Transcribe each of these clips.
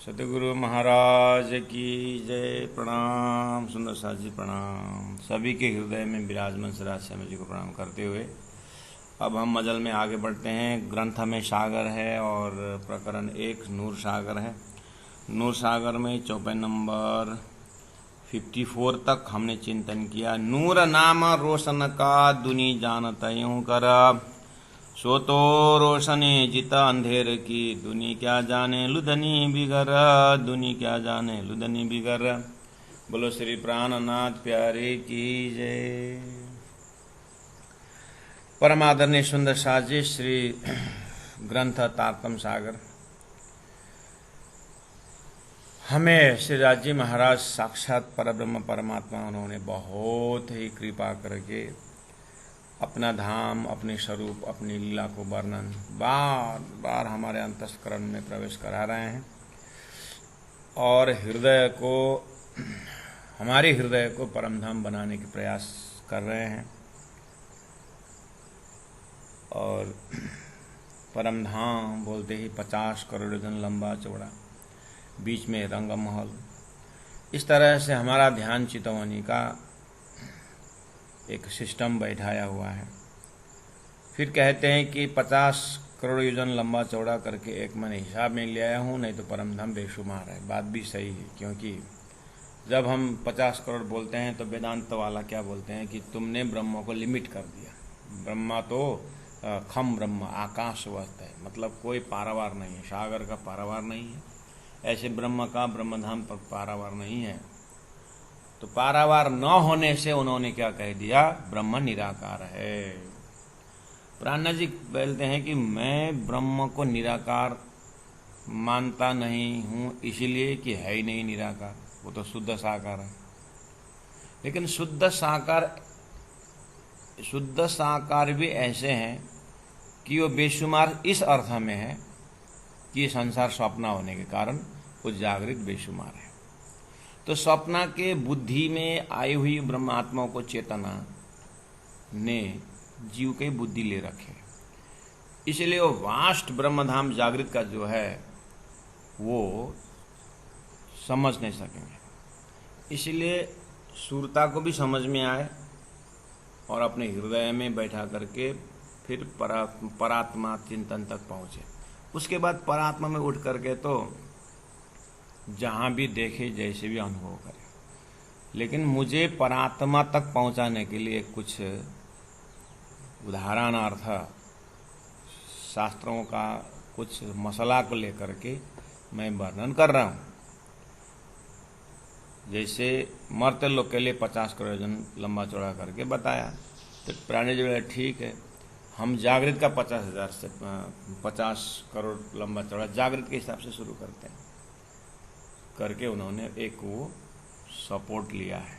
सतगुरु महाराज की जय। प्रणाम सुंदर साथ जी, प्रणाम। सभी के हृदय में विराजमान श्री श्याम जी को प्रणाम करते हुए अब हम मजल में आगे बढ़ते हैं। ग्रंथ में सागर है और प्रकरण 1 नूर सागर है। नूर सागर में चौपाई नंबर 54 तक हमने चिंतन किया। नूर नाम रोशन का दुनी जानत यूं कर, सो तो रोशनी जिता अंधेर की, दुनी क्या जाने लुधनी बिगर, दुनी क्या जाने लुधनी बिगर। बोलो श्री प्राणनाथ प्यारे की जय। परम आदरणीय सुंदर साजी श्री ग्रंथ तारतम सागर हमें श्री राजी महाराज साक्षात परब्रह्म परमात्मा उन्होंने बहुत ही कृपा करके अपना धाम, अपने स्वरूप, अपनी लीला को वर्णन बार बार हमारे अंतस्करण में प्रवेश करा रहे हैं और हमारे हृदय को परम धाम बनाने के प्रयास कर रहे हैं। और परम धाम बोलते ही 50 करोड़ जन लंबा चौड़ा, बीच में रंग महल, इस तरह से हमारा ध्यान चितवनी का एक सिस्टम बैठाया हुआ है। फिर कहते हैं कि 50 करोड़ योजन लंबा चौड़ा करके एक मैंने हिसाब में ले आया हूँ, नहीं तो परम धाम बेशुमार है। बात भी सही है, क्योंकि जब हम 50 करोड़ बोलते हैं तो वेदांत वाला क्या बोलते हैं कि तुमने ब्रह्म को लिमिट कर दिया। ब्रह्मा तो खम ब्रह्म आकाशवत है, मतलब कोई पारावार नहीं है, सागर का पारावार नहीं है, ऐसे ब्रह्म का ब्रह्मधाम पर पारावार नहीं है। तो पारावार न होने से उन्होंने क्या कह दिया, ब्रह्म निराकार है। प्राणनाथ जी बोलते हैं कि मैं ब्रह्म को निराकार मानता नहीं हूं, इसीलिए कि है ही नहीं निराकार, वो तो शुद्ध साकार है। लेकिन शुद्ध साकार भी ऐसे हैं कि वो बेशुमार इस अर्थ में है कि ये संसार स्वप्न होने के कारण वो जागृत बेशुमार है। तो स्वप्न के बुद्धि में आई हुई ब्रह्मात्मा को चेतना ने जीव के बुद्धि ले रखे, इसलिए वो वास्ट ब्रह्मधाम जागृत का जो है वो समझ नहीं सकेंगे। इसलिए सूरता को भी समझ में आए और अपने हृदय में बैठा करके फिर परात्मा चिंतन तक पहुंचे। उसके बाद परात्मा में उठ करके तो जहां भी देखे, जैसे भी अनुभव करे। लेकिन मुझे परात्मा तक पहुंचाने के लिए कुछ उदाहरणार्थ शास्त्रों का कुछ मसला को लेकर के मैं वर्णन कर रहा हूं। जैसे मर्त्य लोग के लिए 50 करोड़ जन लंबा चौड़ा करके बताया, तो प्राणी जो ठीक है, हम जागृत का 50,000 से 50 करोड़ लंबा चौड़ा जागृत के हिसाब से शुरू करते हैं करके उन्होंने एक वो सपोर्ट लिया है।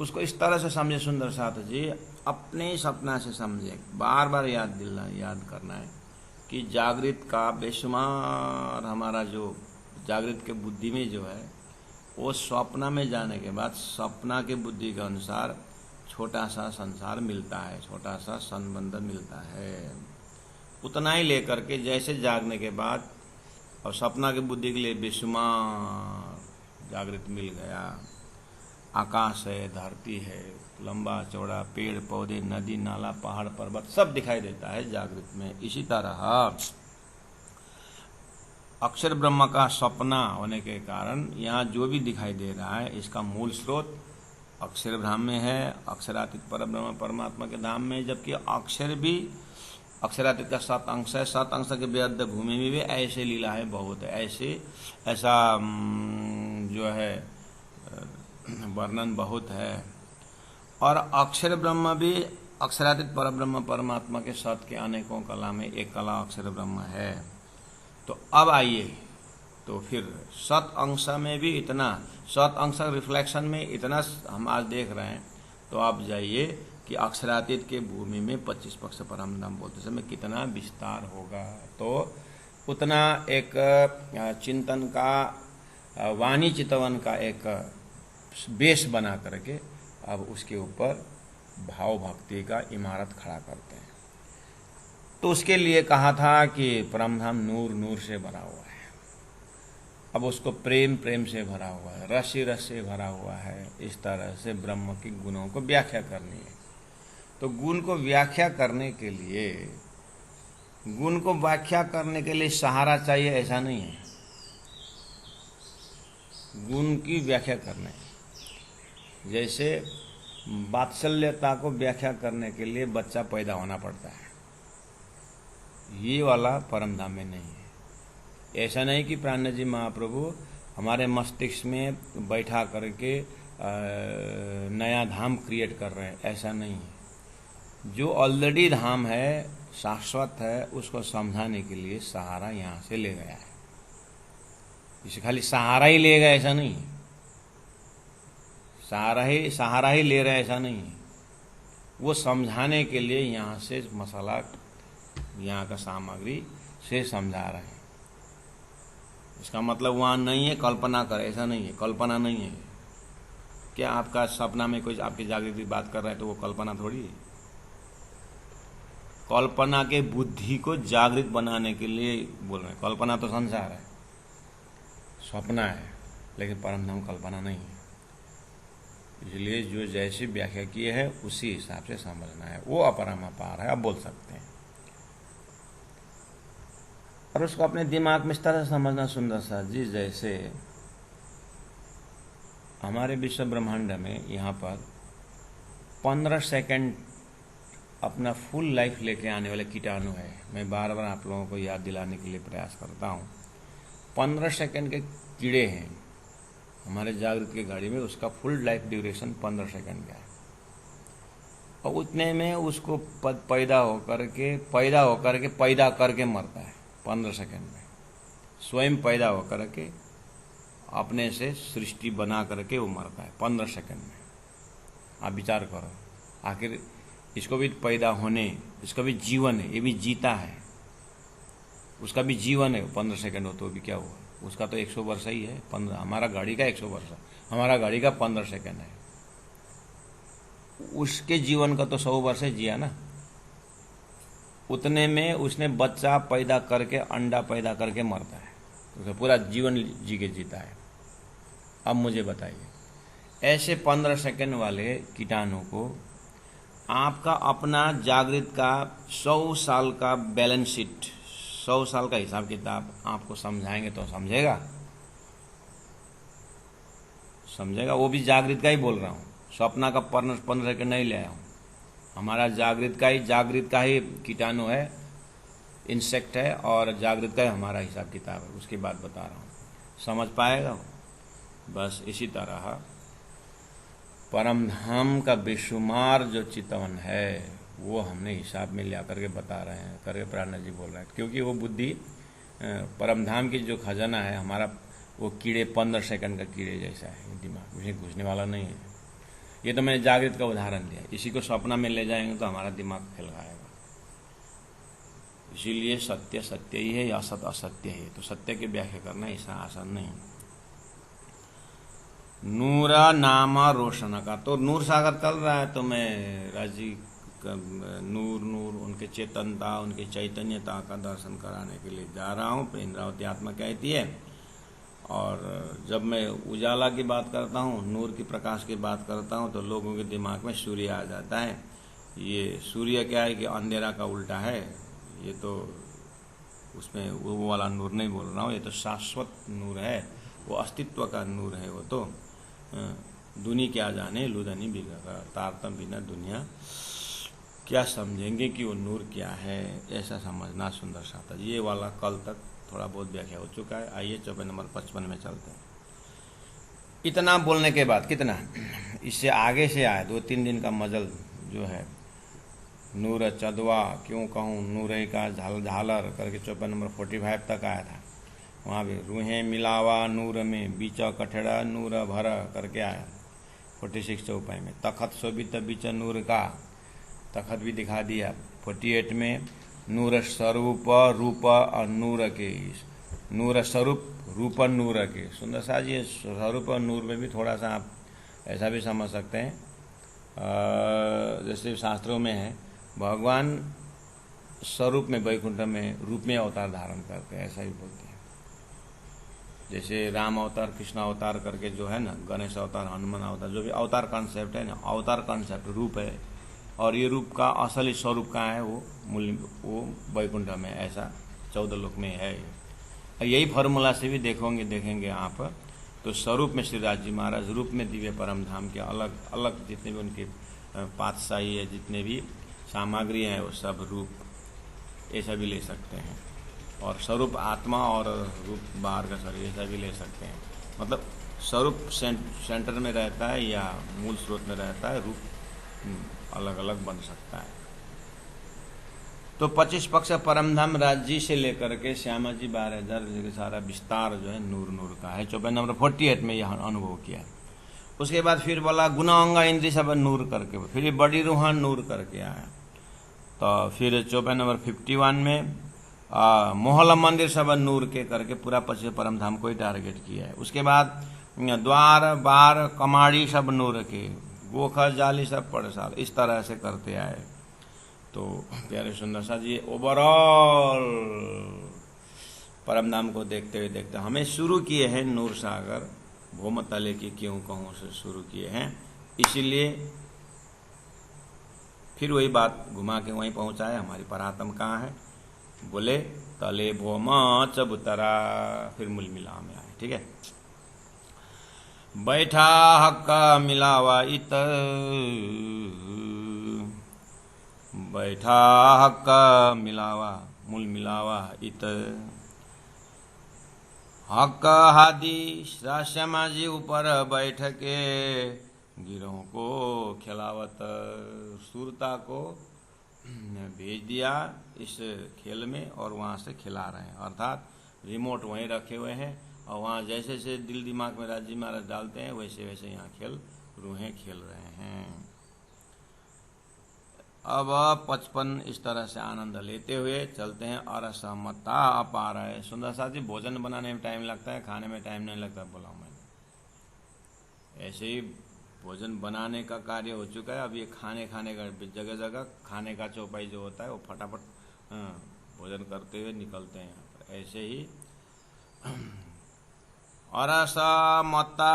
उसको इस तरह से समझे सुंदर साथ जी, अपने सपना से समझे, बार बार याद करना है कि जागृत का बेशुमार हमारा जो जागृत के बुद्धि में जो है वो स्वप्न में जाने के बाद सपना के बुद्धि के अनुसार छोटा सा संसार मिलता है, छोटा सा संबंध मिलता है। उतना ही लेकर के जैसे जागने के बाद और सपना के बुद्धि के लिए बेशुमार जागृत मिल गया। आकाश है, धरती है, लंबा चौड़ा पेड़ पौधे, नदी नाला, पहाड़ पर्वत सब दिखाई देता है जागृत में। इसी तरह अक्षर ब्रह्म का सपना होने के कारण यहाँ जो भी दिखाई दे रहा है इसका मूल स्रोत अक्षर ब्रह्म में है, अक्षरातीत परब्रह्म परमात्मा के धाम में। जबकि अक्षर भी अक्षरातीत का 7 अंश है, 7 अंश के वेद भूमि में भी ऐसे लीला है, बहुत है, ऐसा जो है वर्णन बहुत है। और अक्षर ब्रह्म भी अक्षरातीत परब्रह्म परमात्मा के सत के अनेकों कला में एक कला अक्षर ब्रह्म है। तो अब आइए, तो फिर सत अंश में भी इतना, सत अंश रिफ्लेक्शन में इतना हम आज देख रहे हैं। तो आप जाइए कि अक्षरातीत के भूमि में 25 पक्ष परम धाम बोलते समय कितना विस्तार होगा। तो उतना एक चिंतन का, वाणी चितवन का एक बेस बना करके अब उसके ऊपर भाव भक्ति का इमारत खड़ा करते हैं। तो उसके लिए कहा था कि परम धाम नूर नूर से बना हुआ है। अब उसको प्रेम प्रेम से भरा हुआ है, रस ही रस से भरा हुआ है। इस तरह से ब्रह्म के गुणों को व्याख्या करनी है। तो गुण को व्याख्या करने के लिए, गुण को व्याख्या करने के लिए सहारा चाहिए ऐसा नहीं है। गुण की व्याख्या करने, जैसे वात्सल्यता को व्याख्या करने के लिए बच्चा पैदा होना पड़ता है, ये वाला परम धाम में नहीं है। ऐसा नहीं कि प्राण जी महाप्रभु हमारे मस्तिष्क में बैठा करके नया धाम क्रिएट कर रहे हैं, ऐसा नहीं है। जो ऑलरेडी धाम है, शाश्वत है, उसको समझाने के लिए सहारा यहाँ से ले गया है। इसे खाली सहारा ही ले गया ऐसा नहीं है, सहारा ही ले रहा है ऐसा नहीं है। वो समझाने के लिए यहाँ से मसाला, यहाँ का सामग्री से समझा रहे हैं। इसका मतलब वहाँ नहीं है कल्पना कर, ऐसा नहीं है, कल्पना नहीं है। क्या आपका सपना में कोई आपकी जागृति बात कर रहा है तो वो कल्पना थोड़ी है। कल्पना के बुद्धि को जागृत बनाने के लिए बोल रहे हैं। कल्पना तो संसार है, सपना है, लेकिन परम धाम कल्पना नहीं है। इसलिए जो जैसी व्याख्या किए है उसी हिसाब से समझना है। वो अपरमापार है, आप बोल सकते हैं। और उसको अपने दिमाग में इस तरह से समझना सुंदर सा जी, जैसे हमारे विश्व ब्रह्मांड में यहाँ पर 15 सेकंड अपना फुल लाइफ लेके आने वाले कीटाणु है। मैं बार बार आप लोगों को याद दिलाने के लिए प्रयास करता हूँ। 15 सेकंड के कीड़े हैं हमारे जागृत की गाड़ी में, उसका फुल लाइफ ड्यूरेशन 15 सेकंड का है। और उतने में उसको पैदा होकर के मरता है 15 सेकंड में। स्वयं पैदा होकर के अपने से सृष्टि बना करके वो मरता है 15 सेकंड में। आप विचार करो, आखिर इसको भी पैदा होने, इसका भी जीवन है, ये भी जीता है, उसका भी जीवन है। 15 सेकंड हो तो भी क्या हुआ, उसका तो 100 वर्ष ही है। 15, हमारा गाड़ी का 100 वर्ष, हमारा गाड़ी का 15 सेकंड है। उसके जीवन का तो 100 वर्ष जिया ना। उतने में उसने बच्चा पैदा करके, अंडा पैदा करके मरता है, उसका पूरा जीवन जी के जीता है। अब मुझे बताइए, ऐसे 15 सेकंड वाले कीटाणु को आपका अपना जागृत का 100 साल का बैलेंस शीट, 100 साल का हिसाब किताब आपको समझाएंगे तो समझेगा? समझेगा? वो भी जागृत का ही बोल रहा हूँ, स्वप्ना का 15 सेकंड नहीं ले आया हूँ। हमारा जागृत का ही कीटाणु है, इंसेक्ट है, और जागृत का ही हमारा हिसाब किताब है। उसकी बात बता रहा हूँ, समझ पाएगा वो? बस इसी तरह परम धाम का बेशुमार जो चितवन है वो हमने हिसाब में लिया करके बता रहे हैं, करके प्राण जी बोल रहे हैं। क्योंकि वो बुद्धि, परम धाम की जो खजाना है हमारा, वो कीड़े 15 सेकंड का कीड़े जैसा है, दिमाग में घुसने वाला नहीं है। ये तो मैंने जागृत का उदाहरण दिया, इसी को सपना में ले जाएंगे तो हमारा दिमाग फैलाएगा। इसीलिए सत्य सत्य ही है या असत असत्य है, तो सत्य की व्याख्या करना ऐसा आसान नहीं। नूरा नामा रोशन का, तो नूर सागर चल रहा है, तो मैं राजी नूर उनके चेतनता, उनके चैतन्यता का दर्शन कराने के लिए जा रहा हूँ। इंद्रावती आत्मा कहती है। और जब मैं उजाला की बात करता हूँ, नूर की प्रकाश की बात करता हूँ, तो लोगों के दिमाग में सूर्य आ जाता है। ये सूर्य क्या है कि अंधेरा का उल्टा है। ये तो उसमें वो वाला नूर नहीं बोल रहा हूँ, ये तो शाश्वत नूर है, वो अस्तित्व का नूर है। वो तो दुनी क्या जाने लुधनी बिगड़ा, तारतम बिना दुनिया क्या समझेंगे कि वो नूर क्या है, ऐसा समझना सुंदर सा था। ये वाला कल तक थोड़ा बहुत व्याख्या हो चुका है। आइए चौपाई नंबर 55 में चलते हैं। इतना बोलने के बाद, कितना इससे आगे से आया 2-3 दिन का मजल जो है, नूर चदवा क्यों कहूँ नूरे का झालर करके चौपाई नंबर 45 तक आया था। वहाँ भी रूहें मिलावा नूर में, बीचा कठड़ा नूर भर करके आया 46 चौपाई में। तखत शोभित बीच नूर का, तखत भी दिखा दिया 48 में। नूर स्वरूप रूप और नूर के, नूर स्वरूप रूप नूर के। सुंदर सा जी, स्वरूप और नूर में भी थोड़ा सा आप ऐसा भी समझ सकते हैं, जैसे शास्त्रों में है भगवान स्वरूप में वैकुंठ में रूप में अवतार धारण करते हैं, ऐसा ही बोलते हैं। जैसे राम अवतार, कृष्ण अवतार करके जो है ना, गणेश अवतार, हनुमान अवतार, जो भी अवतार कॉन्सेप्ट है ना, अवतार कॉन्सेप्ट रूप है, और ये रूप का असली स्वरूप कहाँ है, वो वैकुंठ में, ऐसा 14 लोक में है। यही फार्मूला से भी देखेंगे आप, तो स्वरूप में श्रीराज जी महाराज, रूप में दिव्य परम धाम के अलग अलग जितने भी उनके पातशाही है, जितने भी सामग्री हैं, वो सब रूप ऐसा भी ले सकते हैं, और स्वरूप आत्मा और रूप बाहर का शरीर ऐसा भी ले सकते हैं। मतलब स्वरूप सेंटर में रहता है या मूल स्रोत में रहता है, रूप अलग अलग बन सकता है। तो 25 पक्ष परमधाम राज्य से लेकर के श्यामा जी 12,000 का सारा विस्तार जो है नूर नूर का है। चौपाई नंबर 48 में यह अनुभव किया। उसके बाद फिर बोला गुना अंगा इंद्री सब नूर करके, फिर ये बड़ी रूहान नूर करके आया। तो फिर चौपाई नंबर 51 में मोहल्ला मंदिर सब नूर के करके पूरा 25 परमधाम को ही टारगेट किया है। उसके बाद द्वार बार कमाड़ी सब नूर के, गोखर जाली सब पड़साल, इस तरह से करते आए। तो प्यारे सुंदर सा जी ओवरऑल परमधाम को देखते हुए हमें शुरू किए हैं नूर सागर भौम तले की क्यों कहूँ से शुरू किए हैं, इसीलिए फिर वही बात घुमा के वहीं पहुंचाए। हमारी परात्म कहाँ है, बोले तले भौम चबूतरा, फिर मूल मिला में आए। ठीक है, बैठा हक्का मिलावा इत, बैठा हक्का मिलावा मूल मिलावा इत, हक्का हादी श्यामा जी ऊपर बैठ के गिरों को खिलावत, सूरता को भेज दिया इस खेल में और वहाँ से खिला रहे हैं, अर्थात रिमोट वहीं रखे हुए हैं और वहाँ जैसे जैसे दिल दिमाग में राजी महाराज डालते हैं वैसे वैसे यहाँ रूहें खेल रहे हैं। अब 55 इस तरह से आनंद लेते हुए चलते हैं। और असहमता अपार है। सुंदर साथ जी भोजन बनाने में टाइम लगता है, खाने में टाइम नहीं लगता, बोला मैंने। ऐसे ही भोजन बनाने का कार्य हो चुका है, अब ये खाने का जगह जगह खाने का चौपाई जो होता है वो फटाफट भोजन करते हुए निकलते हैं। ऐसे ही और असहमता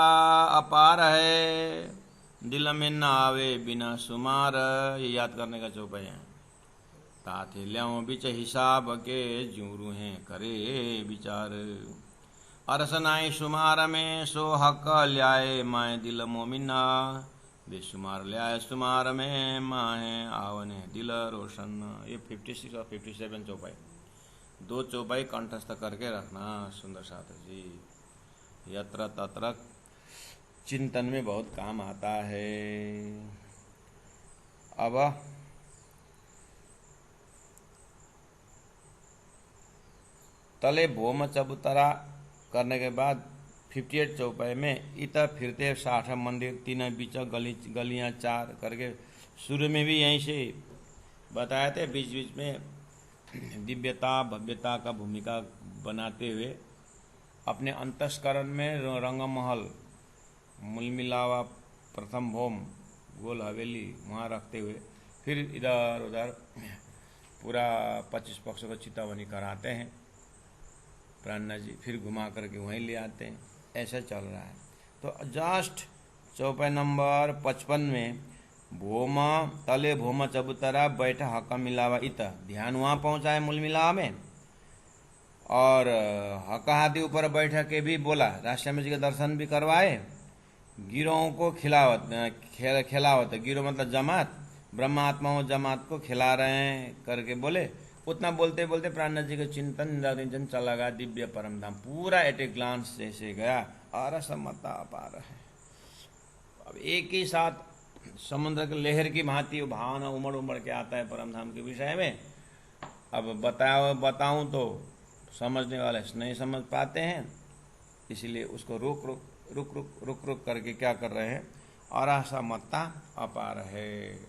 अपार है, दिल में न आवे बिना सुमार, ये याद करने का चौपाई है। ताथे ल्याओ बिच हिसाब के ज्यों रूहें करे विचार, अरसनाई शुमार में सो हक ल्याए माए दिल मोमिना, बेशुमार ल्याए शुमार में माए आवने दिल रोशन। ये 56 और 57 चौपाई, 2 चौपाई कंठस्थ करके रखना सुंदर साथ जी, यत्र तत्र चिंतन में बहुत काम आता है। अब तले भोम चबूतरा करने के बाद 58 चौपाई में इत फिरते 60 मंदिर, 3 बीच गलियां 4 करके शुरू में भी यहीं से बताए थे। बीच बीच में दिव्यता भव्यता का भूमिका बनाते हुए अपने अंतस्करण में रंगमहल मूल मिलावा प्रथम भौम गोल हवेली वहाँ रखते हुए फिर इधर उधर पूरा 25 पक्षों को चितावनी कराते हैं प्राणनाथ जी, फिर घुमा करके वहीं ले आते हैं। ऐसा चल रहा है। तो जस्ट चौपाई नंबर 55 में भोम तले भोम चबूतरा बैठा हका मिलावा इत, ध्यान वहाँ पहुँचा है मूल मिलावा में। और हका हाथी ऊपर बैठा के भी बोला, राष्ट्रम जी के दर्शन भी करवाए, गिरों को खिलावत, गिरों मतलब जमात, ब्रह्मात्माओं जमात को खिला रहे हैं करके बोले। उतना बोलते बोलते प्राणनाथ जी का चिंतन निरंजन चला गया दिव्य परमधाम, पूरा एट ए ग्लांस जैसे गया। और समता अपार है। अब एक ही साथ समुद्र की लहर की भांति भावना उमड़ उमड़ के आता है परमधाम के विषय में। अब बताऊं तो समझने वाले नहीं समझ पाते हैं, इसलिए उसको रुक करके क्या कर रहे हैं, और असमता अपार है,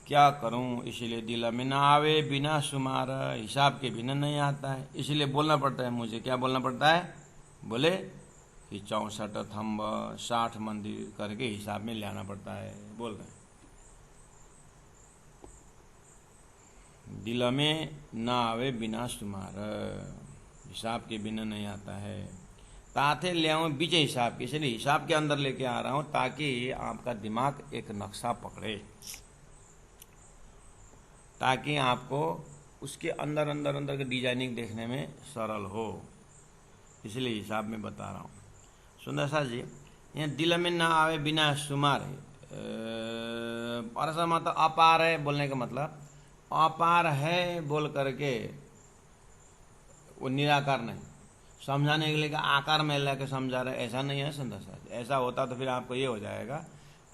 क्या करूं, इसलिए दिल में ना आवे बिना सुमार, हिसाब के बिना नहीं आता है, इसलिए बोलना पड़ता है मुझे। क्या बोलना पड़ता है, बोले कि 64 थंब 60 मंदिर करके हिसाब में लाना पड़ता है। बोल रहे हैं दिल में ना आवे बिना सुमार, हिसाब के बिना नहीं आता है। ताथे ले आऊँ बीच हिसाब के, इसलिए हिसाब के अंदर लेके आ रहा हूँ ताकि आपका दिमाग एक नक्शा पकड़े, ताकि आपको उसके अंदर अंदर अंदर के डिजाइनिंग देखने में सरल हो, इसलिए हिसाब में बता रहा हूँ। सुंदर सा जी, यहाँ दिल में ना आवे बिना शुमार है, और मतलब अपार है बोलने का मतलब अपार है बोल करके वो निराकार नहीं, समझाने के लिए आकार में लेकर समझा रहे, ऐसा नहीं है सुंदर सा। ऐसा होता तो फिर आपको ये हो जाएगा,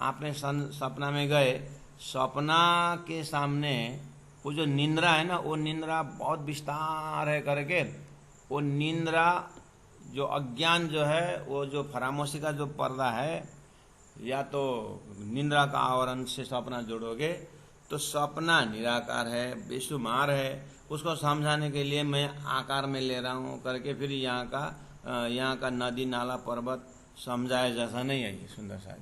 आपने सपना में गए, सपना के सामने वो जो निंद्रा है ना, वो निंद्रा बहुत विस्तार है करके, वो निंद्रा जो अज्ञान जो है, वो जो फरामोशी का जो पर्दा है, या तो निंद्रा का आवरण से सपना जोड़ोगे तो सपना निराकार है, बेशुमार है। उसको समझाने के लिए मैं आकार में ले रहा हूँ करके फिर यहाँ का नदी नाला पर्वत समझाए जैसा नहीं है ये सुंदर सा।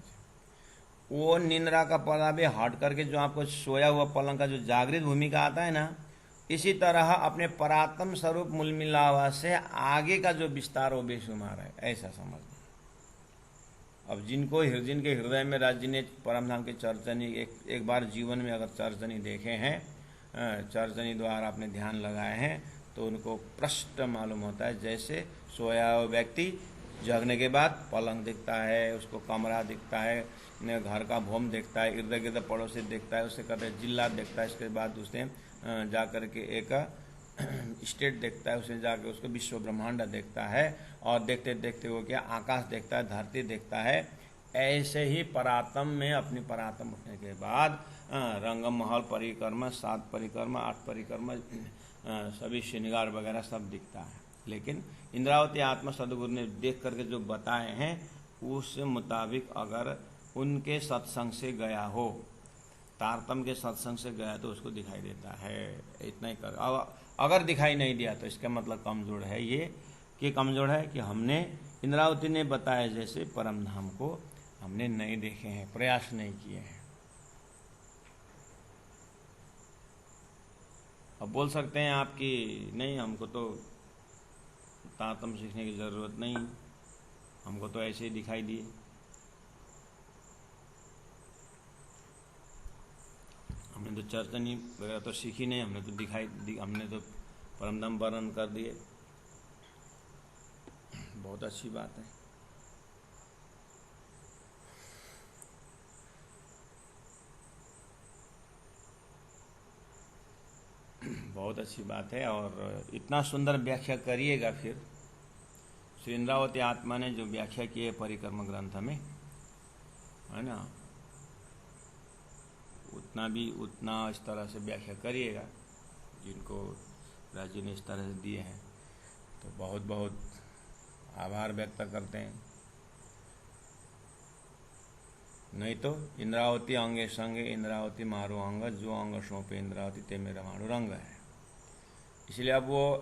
वो निंद्रा का पर्दा भी हट करके जो आपको सोया हुआ पलंग का जो जागृत भूमिका आता है ना, इसी तरह अपने परात्म स्वरूप मूल मिलावा से आगे का जो विस्तार वो बेशुमार है, ऐसा समझ। अब जिनके हृदय में राज्य ने परमधाम के चर्चनी एक बार जीवन में अगर चर्चनी देखे हैं, चर्चनी द्वारा अपने ध्यान लगाए हैं, तो उनको प्रष्ट मालूम होता है। जैसे सोया हुआ व्यक्ति जगने के बाद पलंग दिखता है, उसको कमरा दिखता है, घर का भूम दिखता है, इर्द गिर्द पड़ोसी दिखता है, उससे कहते हैं जिला दिखता है, इसके बाद उसने जाकर के एक स्टेट देखता है, उसने जाकर उसको विश्व ब्रह्मांड देखता है, और देखते देखते वो क्या आकाश देखता है, धरती देखता है। ऐसे ही परात्म में अपनी परात्म उठने के बाद रंग महल परिक्रमा, 7 परिक्रमा, 8 परिक्रमा, सभी श्रृंगार वगैरह सब दिखता है। लेकिन इंद्रावती आत्मा सदगुरु ने देख करके जो बताए हैं उस मुताबिक अगर उनके सत्संग से गया हो, तारतम के सत्संग से गया तो उसको दिखाई देता है। इतना ही कर, अगर दिखाई नहीं दिया तो इसका मतलब कमजोर है। ये कि कमजोर है कि हमने इंद्रावती ने बताया जैसे परम धाम को हमने नहीं देखे हैं, प्रयास नहीं किए हैं। अब बोल सकते हैं आप कि नहीं, हमको तो तारतम सीखने की ज़रूरत नहीं, हमको तो ऐसे ही दिखाई दिए। हमने तो चर्चनी वगैरह तो सीखी नहीं, हमने तो परमधाम वर्णन कर दिए। बहुत अच्छी बात है, बहुत अच्छी बात है। और इतना सुंदर व्याख्या करिएगा फिर। श्री इंद्रावती आत्मा ने जो व्याख्या की है परिक्रम ग्रंथ में, है ना, उतना इस तरह से व्याख्या करिएगा जिनको राजी ने इस तरह से दिए हैं। तो बहुत बहुत आभार व्यक्त करते हैं। नहीं तो इंद्रावती अंगे संगे इंद्रावती मारो अंग, जो अंग सौंपे इंद्रावती ते मेरा मारो रंग है। इसलिए अब वो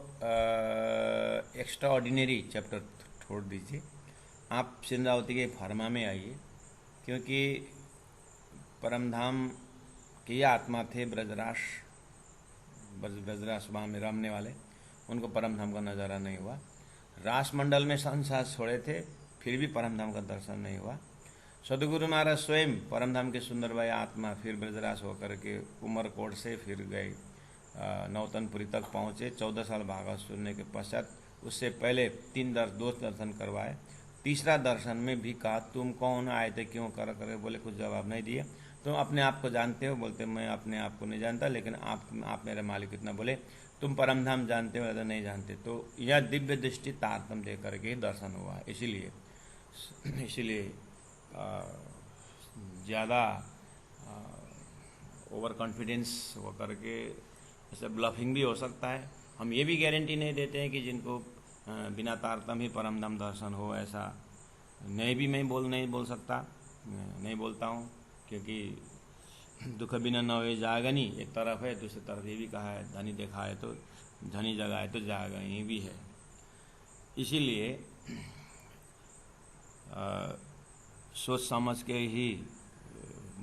एक्स्ट्रा ऑर्डिनरी चैप्टर छोड़ दीजिए, आप इंद्रावती के फरमा में आइए, क्योंकि परमधाम के ये आत्मा थे ब्रजराज वहाँ में रमने वाले, उनको परमधाम का नज़ारा नहीं हुआ। रासमंडल में संसार छोड़े थे, फिर भी परमधाम का दर्शन नहीं हुआ। सदगुरु महाराज स्वयं परमधाम के सुंदरबाई आत्मा फिर ब्रजराज होकर के उमरकोट से फिर गए, नौतनपुरी तक पहुँचे। 14 साल भागवत सुनने के पश्चात उससे पहले 2 दर्शन करवाए। तीसरा दर्शन में भी कहा तुम कौन, आए थे क्यों, कर बोले, कुछ जवाब नहीं दिए। तुम अपने आप को जानते हो, बोलते मैं अपने आप को नहीं जानता, लेकिन आप मेरे मालिक। इतना बोले, तुम परमधाम जानते हो या नहीं जानते। तो यह दिव्य दृष्टि तारतम दे करके दर्शन हुआ। इसीलिए ज़्यादा ओवर कॉन्फिडेंस हो करके ऐसे ब्लफिंग भी हो सकता है। हम ये भी गारंटी नहीं देते हैं कि जिनको बिना तारतम ही परमधाम दर्शन हो, ऐसा मैं नहीं बोलता हूँ, क्योंकि दुख बिना न होए जागनी एक तरफ है, दूसरी तरफ ये भी कहा है धनी देखा है तो धनी जगह है तो जागा ही भी है। इसीलिए सोच समझ के ही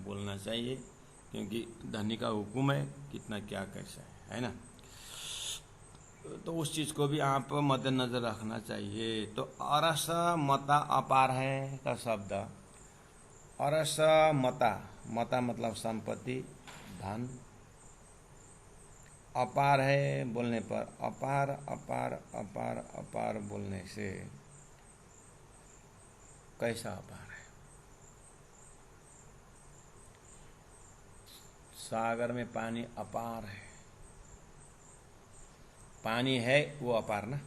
बोलना चाहिए, क्योंकि धनी का हुक्म है, कितना क्या कैसा है ना। तो उस चीज को भी आप मद्देनजर रखना चाहिए। तो अरस मता अपार है का शब्द, अरस मता, मता मतलब संपत्ति धन, अपार है बोलने पर, अपार अपार अपार अपार बोलने से कैसा अपार है? सागर में पानी अपार है, पानी है वो अपार ना।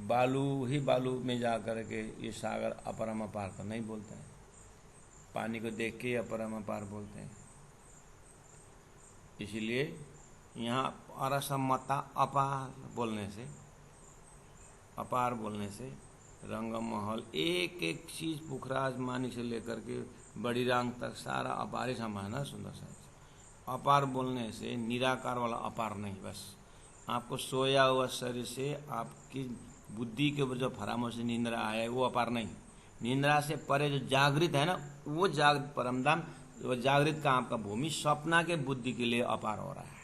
बालू ही बालू में जा कर के ये सागर अपरम अपार तो नहीं बोलते हैं, पानी को देख के अपरम अपार बोलते हैं। इसीलिए यहाँ अरसमता अपार बोलने से, अपार बोलने से रंग महल एक एक चीज पुखराज मानी से लेकर के बड़ी रांग तक सारा अपार ही समाना सुंदर सा। अपार बोलने से निराकार वाला अपार नहीं, बस आपको सोया हुआ शरीर से आपकी बुद्धि के ऊपर जो फरामोश से निंद्रा आया वो अपार नहीं। निंद्रा से परे जो जागृत है ना, वो जागृत परमधाम, वो जागृत का आपका भूमि स्वप्ना के बुद्धि के लिए अपार हो रहा है।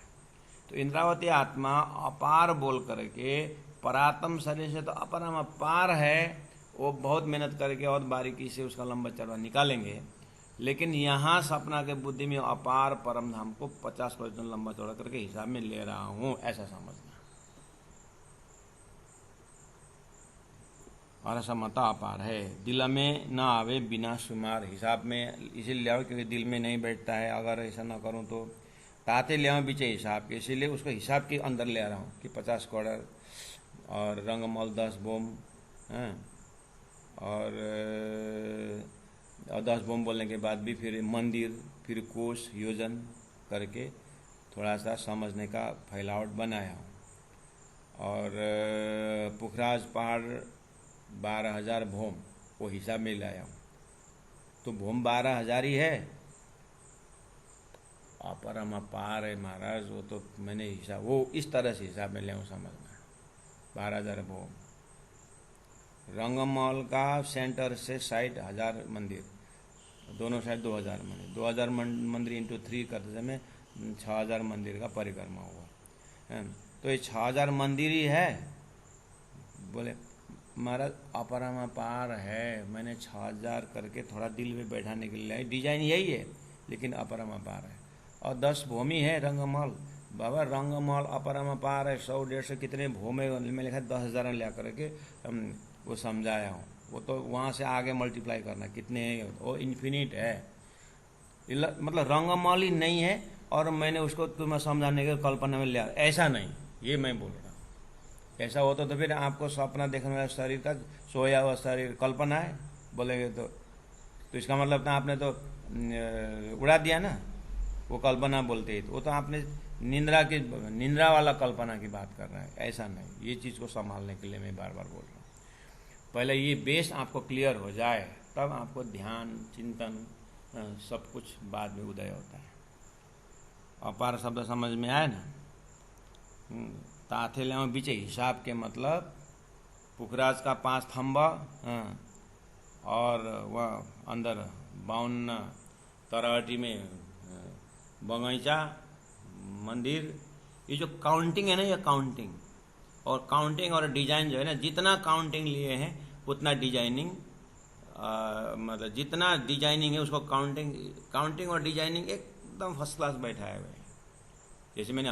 तो इंद्रावती आत्मा अपार बोल करके परात्म शरीर से तो अपरम अपार है, वो बहुत मेहनत करके और बारीकी से उसका लंबा चौड़ा निकालेंगे। लेकिन यहाँ सपना के बुद्धि में अपार परम धाम को 50% लंबा चौड़ा करके हिसाब में ले रहा हूँ, ऐसा समझना। और ऐसा मता अपार है, दिल में न आवे बिना शुमार, हिसाब में इसीलिए ले आओ क्योंकि दिल में नहीं बैठता है। अगर ऐसा ना करूँ तो ताते ले आओ बीचे हिसाब के, इसीलिए उसको हिसाब के अंदर ले आ रहा हूँ कि 50 क्वार्टर और रंगमल 10 बोम, और 10 बोम बोलने के बाद भी फिर मंदिर, फिर कोष योजन करके थोड़ा सा समझने का फैलावट बनाया हूँ। और पुखराज पहाड़ 12,000 भोम वो हिसाब में लाया हूँ। तो भोम 12,000 ही है, अपरम अपार है महाराज, वो तो मैंने हिसाब वो इस तरह से हिसाब में ले आऊँ, समझना। 12,000 भोम, रंगमहल का सेंटर से साइड 1000 मंदिर, दोनों साइड 2000 मंदिर, 2000 मंदिर इंटू 3 करते समय 6000 मंदिर का परिक्रमा हुआ। तो ये 6000 मंदिर ही है। बोले महाराज अपरम अपार है, मैंने 6000 करके थोड़ा दिल में बैठाने के लिए, डिजाइन यही है लेकिन अपरम अपार है। और 10 भूमि है रंगमहल, बाबा रंगमहल अपरम अपार है, 100-150 कितने भूमि में लिखा 10,000 ले करके वो समझाया हूँ। वो तो वहाँ से आगे मल्टीप्लाई करना कितने हैं, वो इन्फिनिट है। मतलब रंगमहल ही नहीं है और मैंने उसको तुम्हें समझाने के कल्पना में लिया, ऐसा नहीं, ये मैं बोल रहा हूँ। ऐसा होता तो फिर आपको सपना देखने वाला शरीर तक सोया हुआ शरीर कल्पना है बोलेंगे तो इसका मतलब तो आपने तो उड़ा दिया ना, वो कल्पना बोलते ही। तो वो तो आपने निंद्रा वाला कल्पना की बात कर रहे हैं, ऐसा नहीं। ये चीज़ को संभालने के लिए मैं बार बार बोल रहा हूँ। पहले ये बेस आपको क्लियर हो जाए तब आपको ध्यान चिंतन सब कुछ बाद में उदय होता है। अपार शब्द समझ में आए ना? ताथे ले बीचे हिसाब के मतलब पुखराज का 5 थंबा और वह अंदर 52 तरहटी में बगीचा मंदिर। ये जो काउंटिंग है ना, ये काउंटिंग और डिजाइन जो है ना, जितना काउंटिंग लिए हैं उतना डिजाइनिंग, मतलब जितना डिजाइनिंग है उसको काउंटिंग और डिजाइनिंग एकदम फर्स्ट क्लास बैठाया हुआ है। जैसे मैंने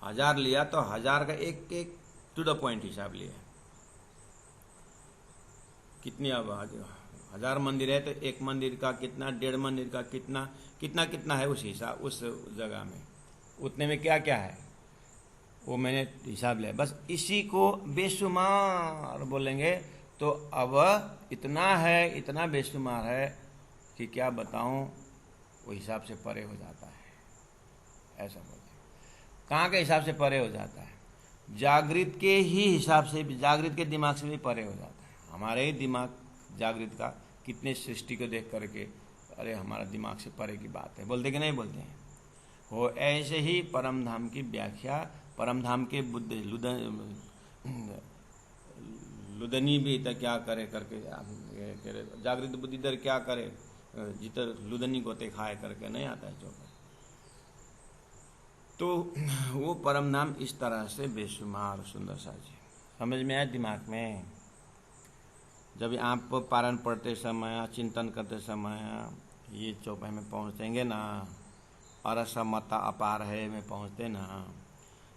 1000 लिया तो 1000 का एक एक टू द पॉइंट हिसाब लिया। कितनी अब 1000 मंदिर है तो एक मंदिर का कितना, 1.5 मंदिर का कितना है उस हिसाब, उस जगह में उतने में क्या क्या है वो मैंने हिसाब लिया। बस इसी को बेशुमार बोलेंगे तो अब इतना है, इतना बेशुमार है कि क्या बताऊं, वो हिसाब से परे हो जाता है। ऐसा बोलते हैं। कहाँ के हिसाब से परे हो जाता है? जागृत के ही हिसाब से, जागृत के दिमाग से भी परे हो जाता है। हमारे ही दिमाग जागृत का कितने सृष्टि को देख करके अरे हमारा दिमाग से परे की बात है, बोलते कि नहीं बोलते हैं? हो ऐसे ही परम धाम की व्याख्या, परम धाम के बुद्ध लुदनी भी तो क्या करे करके जागृत बुद्धि दर क्या करे, जितर लुदनी गोते खाए करके नहीं आता है चौका। तो वो परम धाम इस तरह से बेशुमार सुंदर सा जी। समझ में आया दिमाग में? जब आप पारण पढ़ते समय, चिंतन करते समय ये चौपाई में पहुँचेंगे ना, अरस मता अपार है में पहुँचते ना,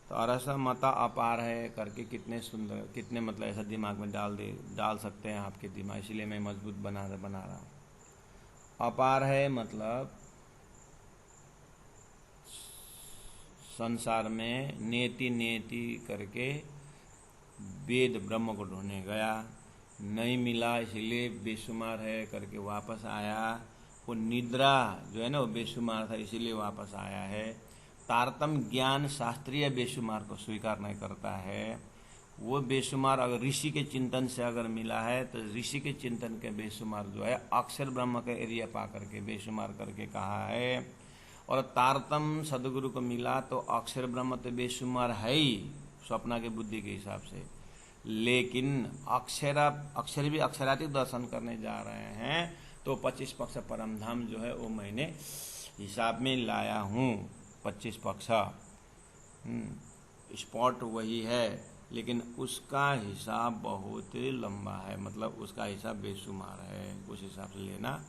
तो अरस मता अपार है करके कितने सुंदर, कितने मतलब ऐसा दिमाग में डाल सकते हैं आपके दिमाग। इसलिए मैं मजबूत बना रहा हूँ। अपार है मतलब संसार में नेति नेति करके वेद ब्रह्म को ढूंढने गया, नहीं मिला, इसलिए बेशुमार है करके वापस आया। वो निद्रा जो है ना, वो बेशुमार था इसीलिए वापस आया है। तारतम ज्ञान शास्त्रीय बेशुमार को स्वीकार नहीं करता है। वो बेशुमार अगर ऋषि के चिंतन से अगर मिला है तो ऋषि के चिंतन के बेशुमार जो है अक्षर ब्रह्म का एरिया पा करके बेशुमार करके कहा है। और तारतम सदगुरु को मिला तो अक्षर ब्रह्म तो बेशुमार है ही स्वप्ना के बुद्धि के हिसाब से, लेकिन अक्षर भी अक्षरातीत दर्शन करने जा रहे हैं। तो 25 पक्ष परम धाम जो है वो मैंने हिसाब में लाया हूँ। 25 पक्ष स्पॉट वही है, लेकिन उसका हिसाब बहुत लंबा है, मतलब उसका हिसाब बेशुमार है। उस हिसाब से लेना।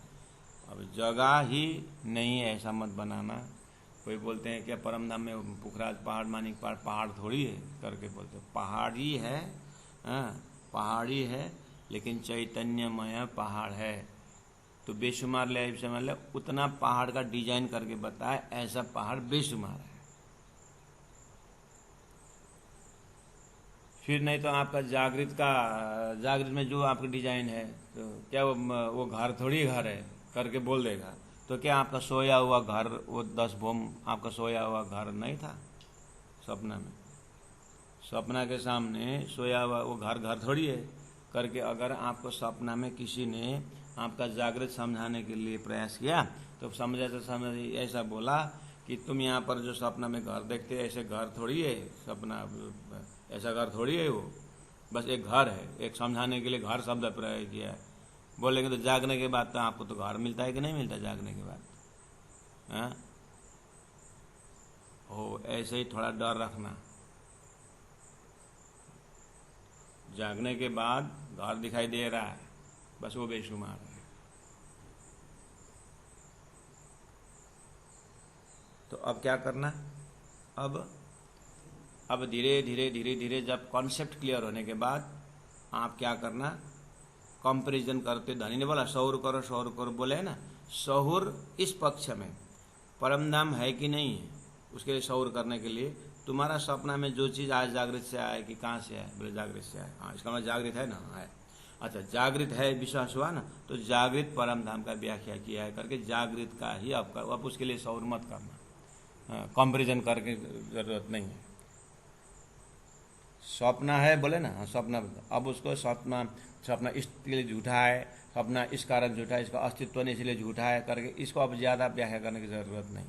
अब जगह ही नहीं है ऐसा मत बनाना। कोई बोलते हैं क्या परम धाम में पुखराज पहाड़, मानिक पहाड़ थोड़ी है करके बोलते, पहाड़ी है, पहाड़ी है, लेकिन चैतन्यमय पहाड़ है। तो बेशुमार ले उतना पहाड़ का डिजाइन करके बताए, ऐसा पहाड़ बेशुमार है। फिर नहीं तो आपका जागृत में जो आपका डिजाइन है, तो क्या वो घर थोड़ी घर है करके बोल देगा। तो क्या आपका सोया हुआ घर, वो 10 भूम आपका सोया हुआ घर नहीं था सपना में? सपना के सामने सोया हुआ वो घर थोड़ी है करके अगर आपको सपना में किसी ने आपका जागृत समझाने के लिए प्रयास किया तो समझ ऐसा बोला कि तुम यहाँ पर जो सपना में घर देखते ऐसे घर थोड़ी है, सपना ऐसा घर थोड़ी है, वो बस एक घर है। एक समझाने के लिए घर शब्द प्रयोग किया है। बोलेंगे तो जागने के बाद तो आपको तो घर मिलता है कि नहीं मिलता जागने के बाद? हो ऐसे ही थोड़ा डर रखना। जागने के बाद घर दिखाई दे रहा है, बस वो बेशुमार है। तो अब क्या करना? अब धीरे धीरे जब कॉन्सेप्ट क्लियर होने के बाद आप क्या करना? कंपैरिजन करते, धनी ने बोला शौर करो बोले है ना, शौर इस पक्ष में परम धाम है कि नहीं है, उसके लिए शौर करने के लिए तुम्हारा सपना में जो चीज़ आज जागृत से आए कि कहाँ से आए? बोले जागृत से आए। हाँ, इसका मतलब जागृत है ना? है। अच्छा, जागृत है विश्वास हुआ ना, तो जागृत परम धाम का व्याख्या किया है करके जागृत का ही अब उसके लिए शौर मत करना। कंपैरिजन करके जरूरत नहीं है। सपना है बोले ना, सपना, अब उसको सपना इसके लिए झूठा है, सपना इस कारण झूठा है, इसका अस्तित्व नहीं इसलिए झूठा है करके इसको अब ज़्यादा व्याख्या करने की ज़रूरत नहीं।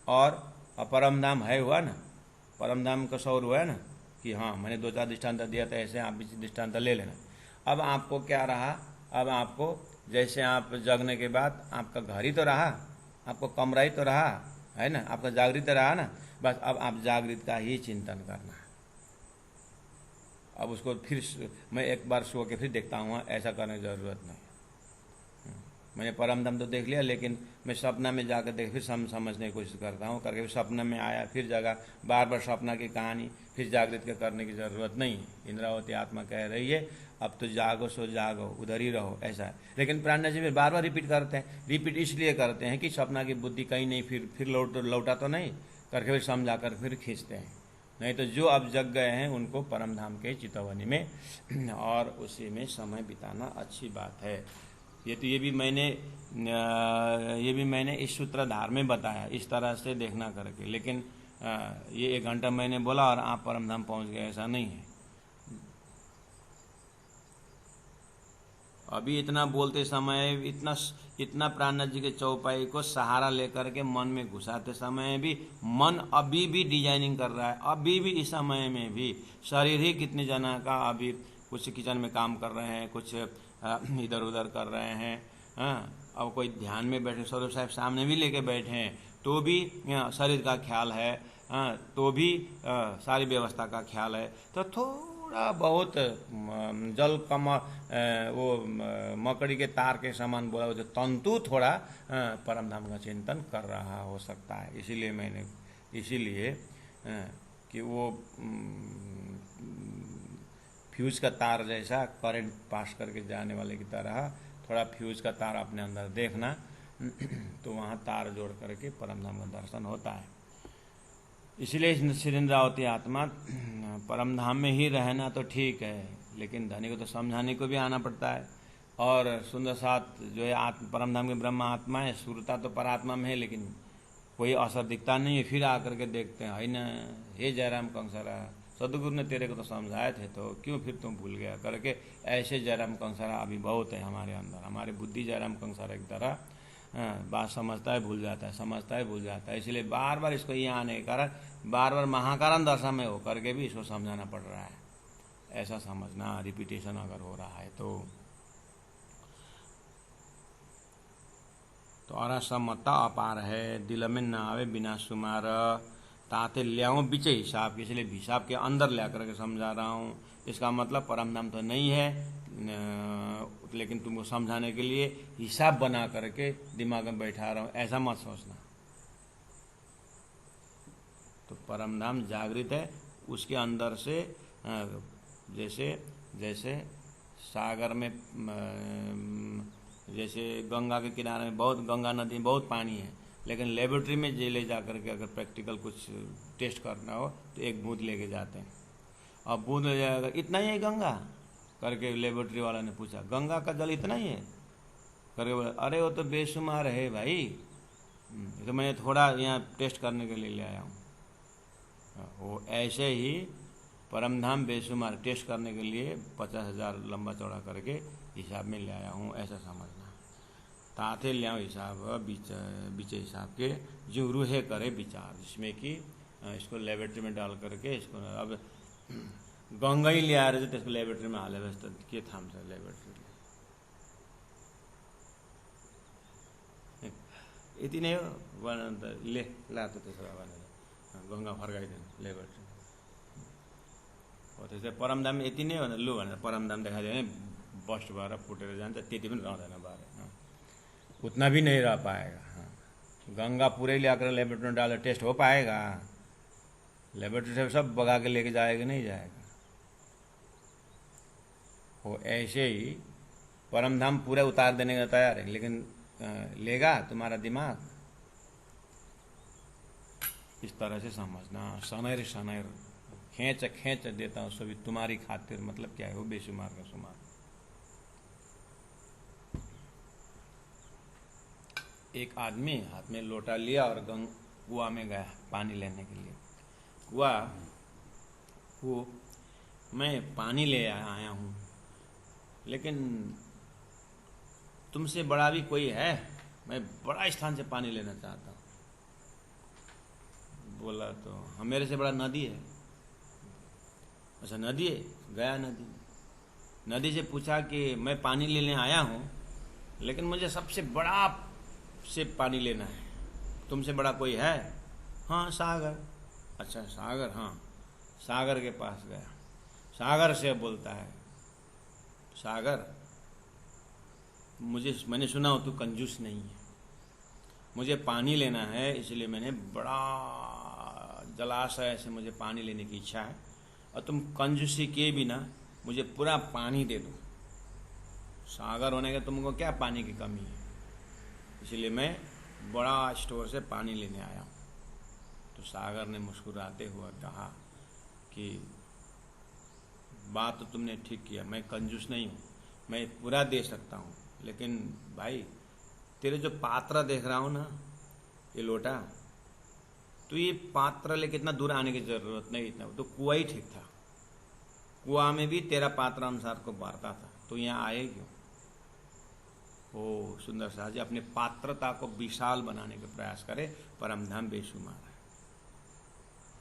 और परम धाम है हुआ ना, परम धाम का शौर हुआ है ना कि हाँ मैंने 2-4 दृष्टांत दिया था, ऐसे आप भी दृष्टांत ले लेना। अब आपको क्या रहा? अब आपको जैसे आप जगने के बाद आपका घर ही तो रहा, आपको कमरा ही तो रहा है ना, आपका जागृत रहा ना, बस अब आप जागृत का ही चिंतन करना है। अब उसको फिर मैं एक बार सो के फिर देखता हूँ, ऐसा करने की ज़रूरत नहीं। मैंने परम धाम तो देख लिया, लेकिन मैं सपना में जाकर देख फिर समझने की कोशिश करता हूँ करके सपना में आया फिर जगह, बार बार सपना की कहानी फिर जागृत के करने की ज़रूरत नहीं है। इंद्रावती आत्मा कह रही है अब तो जागो सो जागो, उधर ही रहो, ऐसा है। लेकिन प्राण जी बार बार रिपीट करते हैं, रिपीट इसलिए करते हैं कि सपना की बुद्धि कहीं नहीं फिर लौटा तो नहीं करके फिर समझा कर फिर खींचते हैं। नहीं तो जो अब जग गए हैं उनको परम धाम के चितवनी में और उसी में समय बिताना अच्छी बात है। ये भी मैंने इस सूत्रधार में बताया, इस तरह से देखना करके। लेकिन ये 1 घंटा मैंने बोला और आप परम धाम पहुँच गए, ऐसा नहीं है। अभी इतना बोलते समय इतना प्राणनाथ जी के चौपाई को सहारा लेकर के मन में घुसाते समय भी मन अभी भी डिजाइनिंग कर रहा है। अभी भी इस समय में भी शरीर ही कितने जना का अभी कुछ किचन में काम कर रहे हैं, कुछ इधर उधर कर रहे हैं। अब कोई ध्यान में बैठे, स्वरूप साहब सामने भी लेके बैठे हैं तो भी शरीर का ख्याल है, तो भी सारी व्यवस्था का ख्याल है। तो थोड़ा बहुत जल कम वो मकड़ी के तार के समान बोला, जो तंतु थोड़ा परमधाम का चिंतन कर रहा हो सकता है। इसीलिए कि वो फ्यूज का तार जैसा करंट पास करके जाने वाले की तरह थोड़ा फ्यूज का तार अपने अंदर देखना, तो वहाँ तार जोड़ करके परमधाम का दर्शन होता है। इसलिए शिरीन्द्रावती आत्मा परमधाम में ही रहना तो ठीक है, लेकिन धनी को तो समझाने को भी आना पड़ता है। और सुंदर साथ जो है परमधाम के ब्रह्म आत्मा है, सुरता तो परात्मा में है, लेकिन कोई असर दिखता नहीं है। फिर आकर के देखते हैं, है ना, हे जयराम कंसरा, सदगुरु ने तेरे को तो समझाए थे, तो क्यों फिर तुम भूल गया करके। ऐसे जयराम कंसरा अभी बहुत है हमारे अंदर। हमारी बुद्धि जयराम कंसरा की तरह बात समझता है भूल जाता है, समझता है भूल जाता है। इसलिए बार बार इसको यहाँ आने के कारण बार बार महाकारण दशा में होकर के भी इसको समझाना पड़ रहा है। ऐसा समझना, रिपीटेशन अगर हो रहा है तो अरसमता अपार है, दिल में न आवे बिना सुमार, ताते ल्याऊं बीच हिसाब के। इसलिए हिसाब के अंदर ला करके समझा रहा हूँ। इसका मतलब परमधाम तो नहीं है, लेकिन तुमको समझाने के लिए हिसाब बना करके दिमाग में बैठा रहा हूँ, ऐसा मत सोचना। तो परमधाम जागृत है, उसके अंदर से जैसे सागर में, जैसे गंगा के किनारे में बहुत, गंगा नदी में बहुत पानी है, लेकिन लेबोरेटरी में ले जा करके अगर प्रैक्टिकल कुछ टेस्ट करना हो तो एक बूंद लेके जाते हैं। अब बूंद ले जाएगा, इतना ही है गंगा करके लेबोरेटरी वाला ने पूछा, गंगा का जल इतना ही है करके बोला, अरे वो तो बेशुमार है भाई, तो मैंने थोड़ा यहाँ टेस्ट करने के लिए ले आया हूँ। वो ऐसे ही परमधाम बेशुमार टेस्ट करने के लिए 50,000 लंबा चौड़ा करके हिसाब में ले आया हूँ, ऐसा समझना। ताथे ले हिसाब बीच हिसाब के जो रूहे करे विचार, जिसमें कि इसको लेबोरेटरी में डाल करके इसको अब गंगा ही ले आ रहे थे, इसको लेबोरेटरी में हाले व्यस्त के थाम से लेबोरेटरी यति नै हो ले लातो त्यसो भनेर गंगा फर्काइदिनु लेबोरेटरी। हो त्यसै परमधाम यति नै हो भने लु भनेर परमधाम देखाइदियो भने बस्ट भएर फुटेर जान्छ, त्यति पनि रहँदैन बारे, उतना भी नहीं रह पाएगा। गंगा पूरे ले आकर लेबोरेटरी में डाले, टेस्ट हो पाएगा? लेबोरेटरी से सब बगा के लेके जाएगा, नहीं जाएगा। वो ऐसे ही परमधाम पूरा उतार देने का तैयार है, लेकिन लेगा तुम्हारा दिमाग? इस तरह से समझना। सनैर सनैर खींच देता हूँ सभी तुम्हारी खातिर, मतलब क्या है, वो बेशुमार का शुमार। एक आदमी हाथ में लोटा लिया और कुआं में गया पानी लेने के लिए। कुआं मैं पानी ले आया हूँ, लेकिन तुमसे बड़ा भी कोई है, मैं बड़ा स्थान से पानी लेना चाहता हूँ। बोला तो हाँ, मेरे से बड़ा नदी है। अच्छा नदी है? गया नदी से पूछा कि मैं पानी लेने आया हूँ, लेकिन मुझे सबसे बड़ा से पानी लेना है, तुमसे बड़ा कोई है? हाँ सागर। अच्छा सागर, हाँ सागर के पास गया। सागर से बोलता है, सागर मैंने सुना हो तू कंजूस नहीं है, मुझे पानी लेना है, इसलिए मैंने बड़ा जलाशय से मुझे पानी लेने की इच्छा है, और तुम कंजूसी के बिना मुझे पूरा पानी दे दो। सागर होने के तुमको क्या पानी की कमी है, इसलिए मैं बड़ा स्टोर से पानी लेने आया हूँ। तो सागर ने मुस्कुराते हुए कहा कि बात तो तुमने ठीक किया, मैं कंजूस नहीं हूँ, मैं पूरा दे सकता हूँ, लेकिन भाई तेरे जो पात्र देख रहा हूँ ना, ये लोटा, तो ये पात्र लेके इतना दूर आने की जरूरत नहीं, इतना तो कुआं ही ठीक था। कुआं में भी तेरा पात्र अनुसार को बारता था, तो यहाँ आए क्यों? ओ सुंदर शाह जी अपने पात्रता को विशाल बनाने का प्रयास करे, परमधाम बेशुमार है।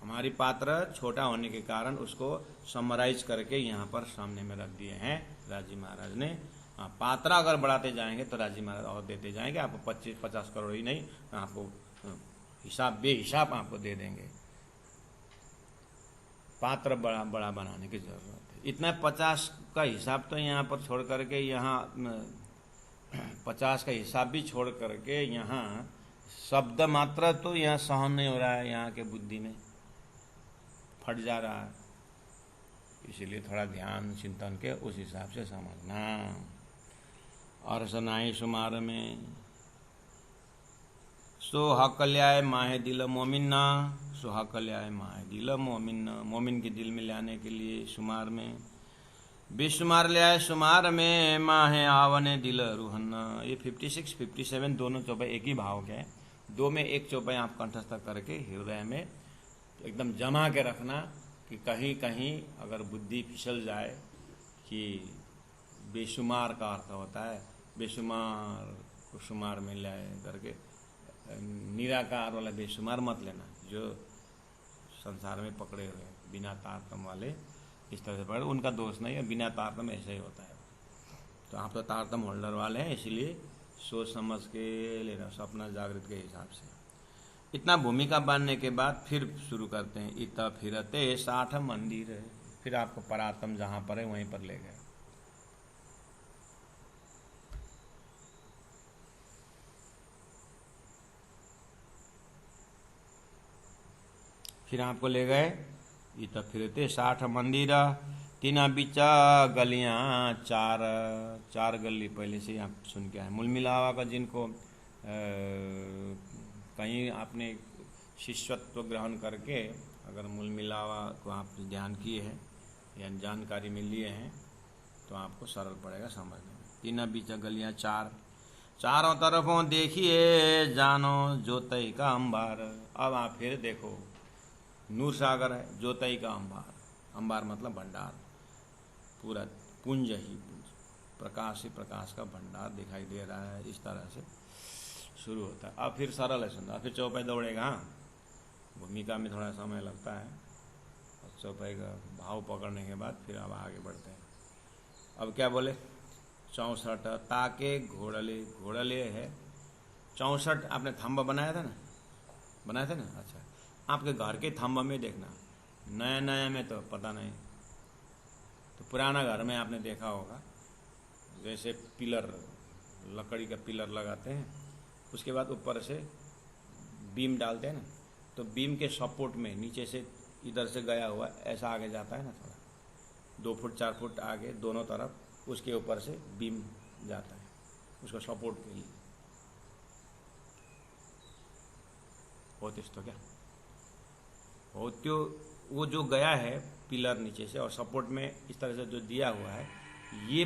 हमारी पात्र छोटा होने के कारण उसको समराइज करके यहाँ पर सामने में रख दिए हैं राजी महाराज ने। पात्र अगर बढ़ाते जाएंगे तो राजी महाराज और देते जाएंगे, आपको 25-50 करोड़ ही नहीं, आपको हिसाब बेहिसाब आपको दे देंगे। पात्र बड़ा बड़ा बनाने की जरूरत है। इतना 50 का हिसाब तो यहाँ पर छोड़ करके, यहाँ 50 का हिसाब भी छोड़ करके यहाँ शब्द मात्र तो यहाँ सहन नहीं हो रहा है, यहाँ के बुद्धि में फट जा रहा है। इसीलिए थोड़ा ध्यान चिंतन के उस हिसाब से समझना। और सनाई शुमार में सो हकल्याय माहे दिल मोमिना, सो हकल्याय माहे दिल मोमिन, मोमिन के दिल में लाने के लिए शुमार में बेशुमार ले आए शुमार में, माहे आवने दिल रूहन। ये 56 57 दोनों चौपाई एक ही भाव के हैं। दो में एक चौपाई आप कंठस्थ करके हृदय में एकदम जमा के रखना कि कहीं कहीं अगर बुद्धि फिसल जाए कि बेशुमार का अर्थ होता है, बेशुमार को शुमार में लाए करके निराकार वाला बेशुमार मत लेना, जो संसार में पकड़े हुए बिना तारतम वाले इस तरह से पकड़े, उनका दोष नहीं है, बिना तारतम ऐसा ही होता है। तो आप तो तारतम होल्डर वाले हैं, इसलिए सोच समझ के लेना, सपना जागृत के हिसाब से। इतना भूमिका बांधने के बाद फिर शुरू करते हैं, इत फिरते 60 मंदिर है। फिर आपको परात्म जहां पर है वहीं पर ले गए। फिर आपको ले गए इत फिरते 60 मंदिर, तीना बिचा गलियां चार, चार गली पहले से आप सुन के आए। मूल मिलावा का जिनको कहीं आपने शिष्यत्व ग्रहण करके अगर मूल मिलावा को आप ध्यान किए हैं या जानकारी में लिए हैं तो आपको सरल पड़ेगा समझने में। तीना बीचा गलियां चार, चारों तरफों देखिए जानो जोतई का अंबार। अब आप फिर देखो, नूर सागर है, जोतई का अंबार, अंबार मतलब भंडार, पूरा पुंज ही पुंज, प्रकाश ही प्रकाश का भंडार दिखाई दे रहा है। इस तरह से शुरू होता है। अब फिर सरल है सुंदर, फिर चौपाई दौड़ेगा। हाँ, भूमिका में थोड़ा समय लगता है और चौपाई का भाव पकड़ने के बाद फिर अब आगे बढ़ते हैं। अब क्या बोले, 64 ताके घोड़ले, घोड़ले है 64। आपने थंबा बनाया था ना, बनाया था ना? अच्छा, आपके घर के थंबा में देखना, नया नया में तो पता नहीं, तो पुराना घर में आपने देखा होगा जैसे पिलर, लकड़ी का पिलर लगाते हैं, उसके बाद ऊपर से बीम डालते हैं ना, तो बीम के सपोर्ट में नीचे से इधर से गया हुआ ऐसा आगे जाता है ना, थोड़ा 2 फुट 4 फुट आगे दोनों तरफ, उसके ऊपर से बीम जाता है उसको सपोर्ट के लिए। होते तो क्या होते, वो जो गया है पिलर नीचे से और सपोर्ट में इस तरह से जो दिया हुआ है, ये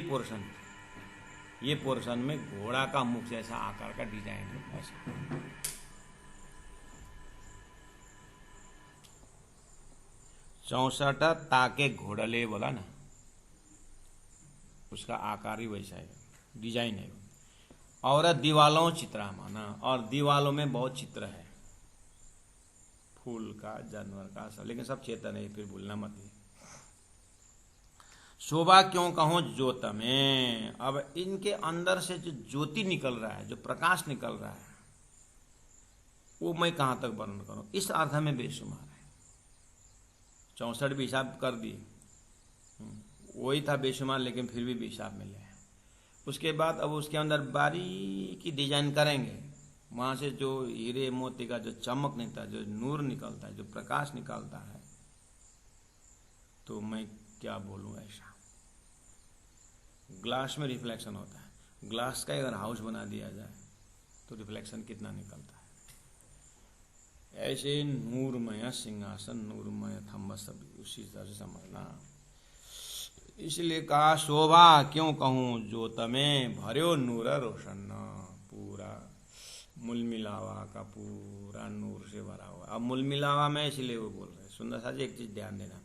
पोर्शन में घोड़ा का मुख जैसा आकार का डिजाइन है ऐसा। चौसठ ताके घोड़ले बोला ना, उसका आकार ही वैसा है, डिजाइन है। और दीवालों चित्रा माना, और दीवालों में बहुत चित्र है, फूल का, जानवर का, सब, लेकिन सब चेतन है, फिर भूलना मत ही। शोभा क्यों कहूं ज्योत में, अब इनके अंदर से जो ज्योति निकल रहा है, जो प्रकाश निकल रहा है, वो मैं कहां तक वर्णन करूं, इस अर्थ में बेशुमार है। 64 भी हिसाब कर दिए, वही था बेशुमार, लेकिन फिर भी हिसाब मिले। उसके बाद अब उसके अंदर बारीकी डिजाइन करेंगे, वहां से जो हीरे मोती का जो चमक निकलता है, जो नूर निकलता है, जो प्रकाश निकलता है, तो मैं क्या बोलूं ऐसा। ग्लास में रिफ्लेक्शन होता है, ग्लास का अगर हाउस बना दिया जाए तो रिफ्लेक्शन कितना निकलता है। ऐसे नूरमय सिंहासन, नूरमय थंब, सभी उसी तरह से समझना। इसलिए कहा शोभा क्यों कहूं ज्योत में, भर्यो नूर रोशन, पूरा मूल मिलावा का पूरा नूर से भरा हुआ। अब मूल मिलावा में इसलिए वो बोल रहे, सुंदर सा जी एक चीज ध्यान देना,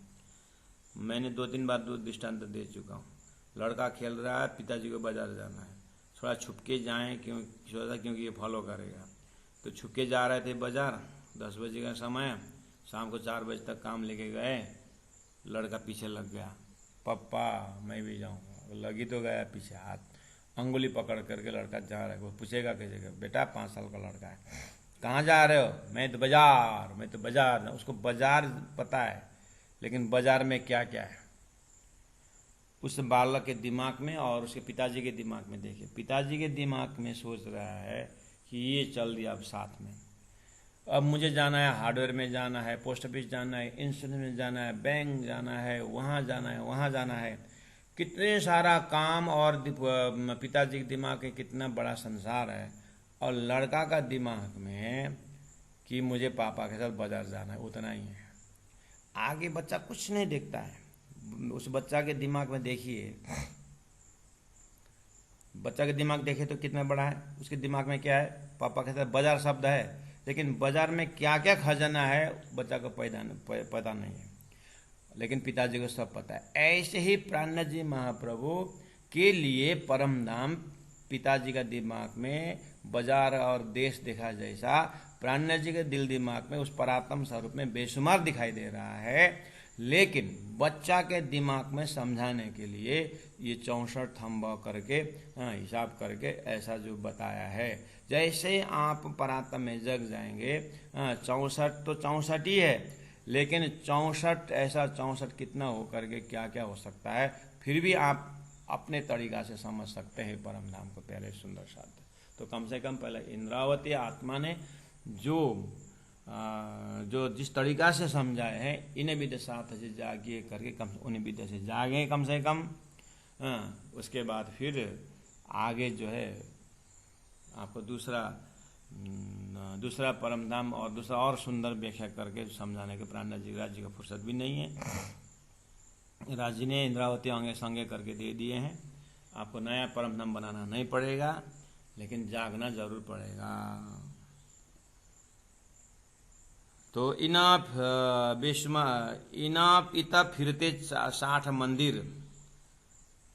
मैंने 2-3 बार दृष्टांत दे चुका हूँ। लड़का खेल रहा है, पिताजी को बाजार जाना है, थोड़ा छुपके जाएं, क्योंकि ये फॉलो करेगा, तो छुपके जा रहे थे बाजार, 10 बजे का समय, शाम को 4 बजे तक काम लेके गए, लड़का पीछे लग गया, पप्पा मैं भी जाऊँगा, लगी तो गया पीछे, हाथ अंगुली पकड़ करके लड़का जा रहा है। वो पूछेगा कैसे, बेटा 5 साल का लड़का है, कहाँ जा रहे हो, मैं तो बाजार, उसको बाजार पता है, लेकिन बाजार में क्या क्या है उस बालक के दिमाग में और उसके पिताजी के दिमाग में। देखिए, पिताजी के दिमाग में सोच रहा है कि ये चल दिया अब साथ में, अब मुझे जाना है, हार्डवेयर में जाना है, पोस्ट ऑफिस जाना है, इंश्योरेंस में जाना है, बैंक जाना है, वहाँ जाना है, वहाँ जाना है, कितने सारा काम। और पिताजी के दिमाग में कितना बड़ा संसार है, और लड़का का दिमाग में कि मुझे पापा के साथ बाजार जाना है, उतना ही है। आगे बच्चा कुछ नहीं देखता है। उस बच्चा के दिमाग में देखिए, बच्चा के दिमाग देखे तो कितना बड़ा है। उसके दिमाग में क्या है, पापा के साथ बाजार शब्द है, लेकिन बाजार में क्या क्या खजाना है बच्चा को पता नहीं है, लेकिन पिताजी को सब पता है। ऐसे ही प्राणनाथ जी महाप्रभु के लिए परम धाम पिताजी का दिमाग में बाजार और देश देखा जैसा प्राणनाथ जी के दिल दिमाग में उस परात्म स्वरूप में बेशुमार दिखाई दे रहा है। लेकिन बच्चा के दिमाग में समझाने के लिए ये 64 थंब करके हिसाब करके ऐसा जो बताया है, जैसे आप परात्म में जग जाएंगे 64 तो 64 ही है, लेकिन 64 ऐसा 64 कितना हो करके क्या क्या हो सकता है, फिर भी आप अपने तरीका से समझ सकते हैं परम धाम को। प्यारे सुंदर शब्द तो कम से कम पहले इंद्रावती आत्मा ने जो जिस तरीका से समझाए हैं, इन्हें विद्या साथ से जागिए करके कम उन्हें विद्या से जागे कम से कम। उसके बाद फिर आगे जो है आपको दूसरा परम धाम और दूसरा और सुंदर व्याख्या करके समझाने के प्राणनाथ जी राज्य का फुर्सत भी नहीं है। राज जी ने इंद्रावती अंगे संगे करके दे दिए हैं, आपको नया परम धाम बनाना नहीं पड़ेगा, लेकिन जागना जरूर पड़ेगा। तो इनाप इता फिरते 60 मंदिर,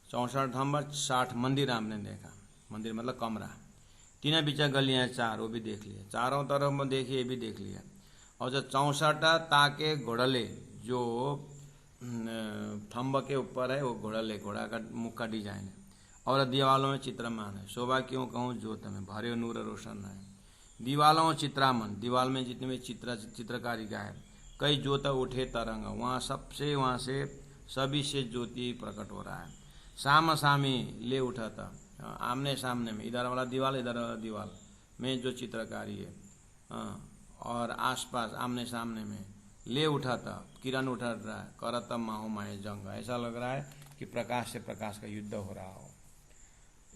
64 थंब 60 मंदिर आपने देखा। मंदिर मतलब कमरा, तीन बीचा गलियां 4, वो भी देख लिया, चारों तरफ में देखिए, ये भी देख लिया। और जो 64 ताके घोड़ले जो थंब के ऊपर है, वो घोड़ले, घोड़ा का मुख का डिजाइन है। और दीवालों में चित्रमान है, शोभा क्यों कहूँ ज्योत में भारे नूर रोशन है। दीवालों चित्रामन, दीवाल में जितने भी चित्रकारी का है, कई ज्योत उठे तरंग, वहाँ से सभी से ज्योति प्रकट हो रहा है। साम सामी ले उठा था, आमने सामने में, इधर वाला दीवाल इधर वाला दीवाल में जो चित्रकारी है, और आसपास आमने सामने में ले उठा था, किरण उठा रहा है, करतम माहो माहे जंग, ऐसा लग रहा है कि प्रकाश से प्रकाश का युद्ध हो रहा हो।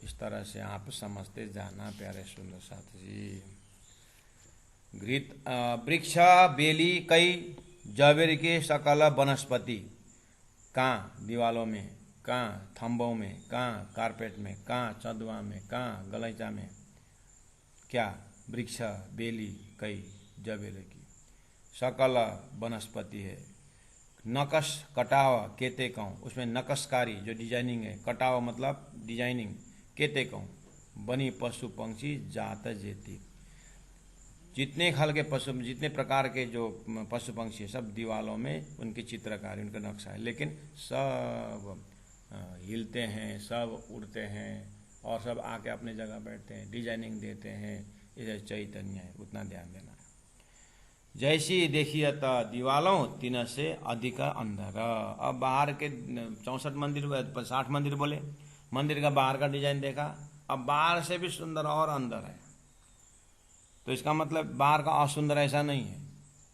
इस तरह से आप समझते जाना प्यारे सुंदर साथी जी। घृत वृक्ष बेली कई जवेर के सकल वनस्पति, कहाँ दीवालों में, कहाँ थंबों में, कहाँ कारपेट में, कहाँ चंदवा में, कहाँ गलैचा में, क्या वृक्ष बेली कई जवेर की सकल वनस्पति है। नकश कटाव केते कहूँ, उसमें नकशकारी जो डिजाइनिंग है, कटाव मतलब डिजाइनिंग, केते कहूँ बनी पशु पंक्षी जात जेती, जितने खल के पशु, जितने प्रकार के जो पशु पंक्षी है, सब दीवालों में उनकी चित्रकारी, उनका नक्शा है। लेकिन सब हिलते हैं, सब उड़ते हैं, और सब आके अपने जगह बैठते हैं, डिजाइनिंग देते हैं। इसे चैतन्य है, उतना ध्यान देना है। जैसी देखिए तो दीवालों तीन से अधिक अंदर। अब बाहर के 64 मंदिर, 60 मंदिर बोले, मंदिर का बाहर का डिजाइन देखा, अब बाहर से भी सुंदर और अंदर है। तो इसका मतलब बाहर का असुंदर ऐसा नहीं है,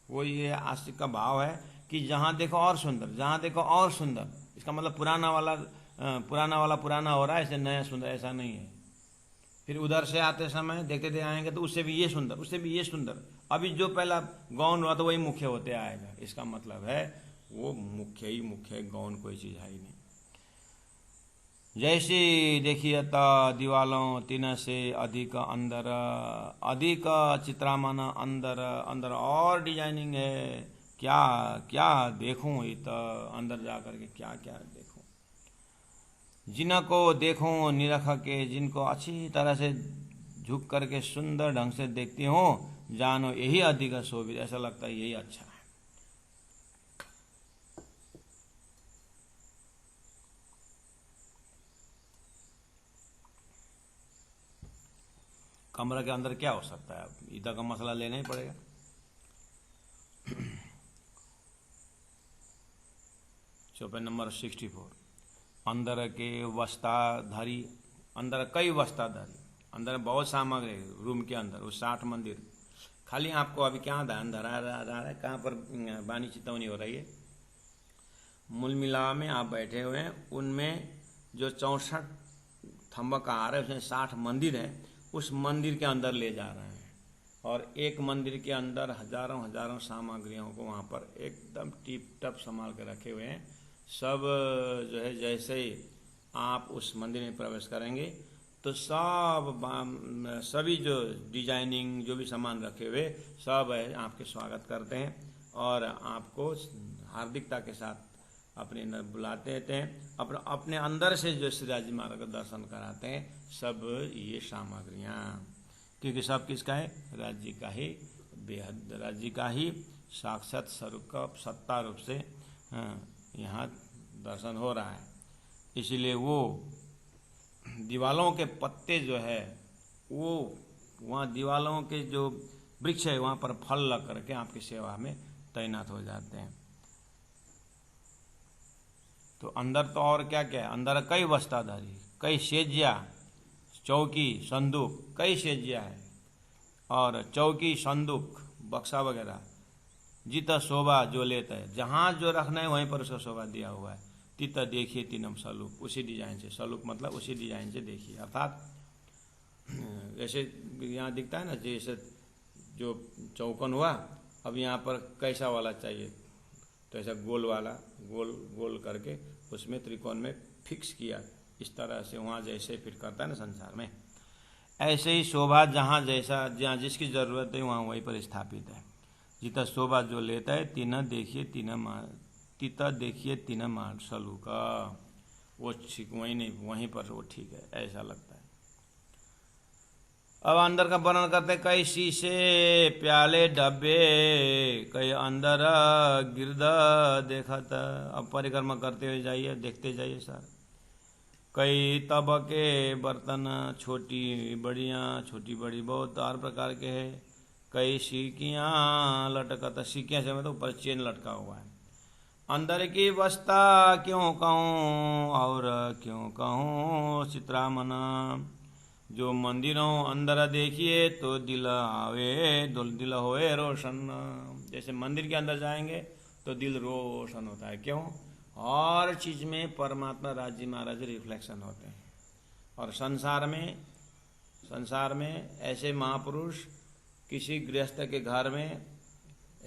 वो ये आस्तिक का भाव है कि जहाँ देखो और सुंदर, जहाँ देखो और सुंदर। इसका मतलब पुराना वाला पुराना हो रहा है, ऐसे नया सुंदर ऐसा नहीं है। फिर उधर से आते समय देखते आएंगे तो उससे भी ये सुंदर, उससे भी ये सुंदर। अभी जो पहला गौण हुआ तो वही मुख्य होते आएगा। इसका मतलब है वो मुख्य ही मुख्य है, गौण कोई चीज है ही नहीं। जैसे देखिए तो दीवालों तीन से अधिक अंदर, अधिक चित्रामन अंदर, अंदर और डिजाइनिंग है। क्या क्या देखूं, ये तो अंदर जा करके क्या क्या देखूं। जिनको देखूं निरख के, जिनको अच्छी तरह से झुक करके सुंदर ढंग से देखती हो, जानो यही अधिक शोभित, ऐसा लगता है यही अच्छा है। कमरा के अंदर क्या हो सकता है, ईटा का मसला लेना ही पड़ेगा। चौपाई नंबर 64। अंदर के वस्ताधारी, अंदर कई वस्ताधारी, अंदर बहुत सामग्री रूम के अंदर, वो 60 मंदिर। खाली आपको अभी क्या ध्यान धरा रहा है, कहाँ पर वाणी चितौनी हो रही है? मूल मिलाव में आप बैठे हुए हैं, उनमें जो 64 थम्बक आ रहे हैं उसमें 60 मंदिर है, उस मंदिर के अंदर ले जा रहे हैं। और एक मंदिर के अंदर हजारों हजारों सामग्रियों को वहाँ पर एकदम टिप टप संभाल के रखे हुए हैं। सब जो है, जैसे ही आप उस मंदिर में प्रवेश करेंगे तो सभी जो डिजाइनिंग जो भी सामान रखे हुए सब है आपके स्वागत करते हैं और आपको हार्दिकता के साथ अपने अंदर बुलाते हैं। अपने अंदर से जो श्री राज जी महाराज का दर्शन कराते हैं। सब ये सामग्रियाँ, क्योंकि सब किसका है? राज्य जी का ही, बेहद राज्य जी का ही साक्षात स्वरूप का सत्ता रूप से यहाँ दर्शन हो रहा है। इसलिए वो दीवालों के पत्ते जो है, वो वहाँ दीवालों के जो वृक्ष है वहाँ पर फल लग करके आपकी सेवा में तैनात हो जाते हैं। तो अंदर तो और क्या क्या है? अंदर कई वस्ताधारी, कई सेजिया, चौकी, संदूक, कई सेजिया है और चौकी, संदूक, बक्सा वगैरह। जितना शोभा जो लेता है, जहाँ जो रखना है वहीं पर उसका शोभा दिया हुआ है। तिता देखिए तीनम सलूक, उसी डिजाइन से, सलूक मतलब उसी डिजाइन से देखिए। अर्थात जैसे यहाँ दिखता है ना, जैसे जो चौकन हुआ, अब यहाँ पर कैसा वाला चाहिए तो ऐसा गोल वाला, गोल गोल करके उसमें त्रिकोण में फिक्स किया। इस तरह से वहाँ जैसे फिट करता है ना संसार में, ऐसे ही शोभा जहाँ जैसा, जहाँ जिसकी ज़रूरत है वहाँ वहीं पर स्थापित है। जितना शोभा जो लेता है, तीना देखिए तीना मार सलू का, वो ठीक वहीं नहीं, वहीं पर वो ठीक है, ऐसा लगता है। अब अंदर का वर्णन करते हैं। कई शीशे, प्याले, डब्बे, कई अंदर गिरद देखा था। अब परिक्रमा करते हुए जाइए, देखते जाइए सर। कई तबके बर्तन, छोटी बड़ियाँ, छोटी बड़ी बहुत हर प्रकार के हैं। कई सीकियाँ लटकता, सीकियाँ से मतलब ऊपर चेन लटका हुआ है। अंदर की वस्ता क्यों कहूँ और क्यों कहूँ चित्रामना, जो मंदिरों अंदर देखिए तो दिल आवे, दिल होए रोशन। जैसे मंदिर के अंदर जाएंगे तो दिल रोशन होता है। क्यों? हर चीज में परमात्मा राज जी महाराज रिफ्लेक्शन होते हैं। और संसार में ऐसे महापुरुष किसी गृहस्थ के घर में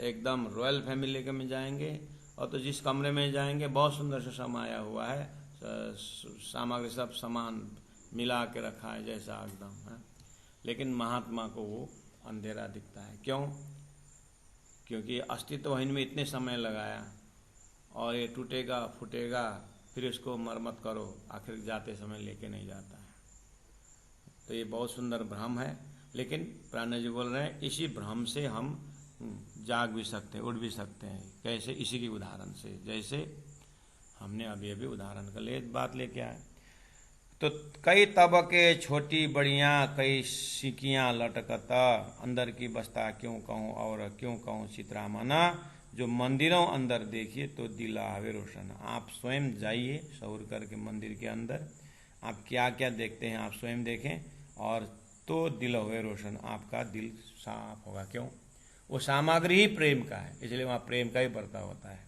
एकदम रॉयल फैमिली के में जाएंगे और तो जिस कमरे में जाएंगे बहुत सुंदर से समाया हुआ है, सामग्री सब सामान मिला के रखा है जैसा एकदम है, लेकिन महात्मा को वो अंधेरा दिखता है। क्यों? क्योंकि अस्तित्व इनमें इतने समय लगाया और ये टूटेगा फूटेगा, फिर इसको मरम्मत करो, आखिर जाते समय लेके नहीं जाता है। तो ये बहुत सुंदर भ्रम है, लेकिन प्राण जी बोल रहे हैं इसी भ्रम से हम जाग भी सकते हैं, उठ भी सकते हैं। कैसे? इसी के उदाहरण से, जैसे हमने अभी अभी उदाहरण का बात लेके आए। तो कई तबके, छोटी बड़ियाँ, कई सिकियाँ लटकता, अंदर की बस्ता क्यों कहूँ और क्यों कहूँ चित्रामना, जो मंदिरों अंदर देखिए तो दिल आवे रोशन। आप स्वयं जाइए शौर करके मंदिर के अंदर, आप क्या क्या देखते हैं आप स्वयं देखें और तो दिल हुए रोशन, आपका दिल साफ होगा। क्यों? वो सामग्री ही प्रेम का है, इसलिए वहाँ प्रेम का ही बर्ताव होता है।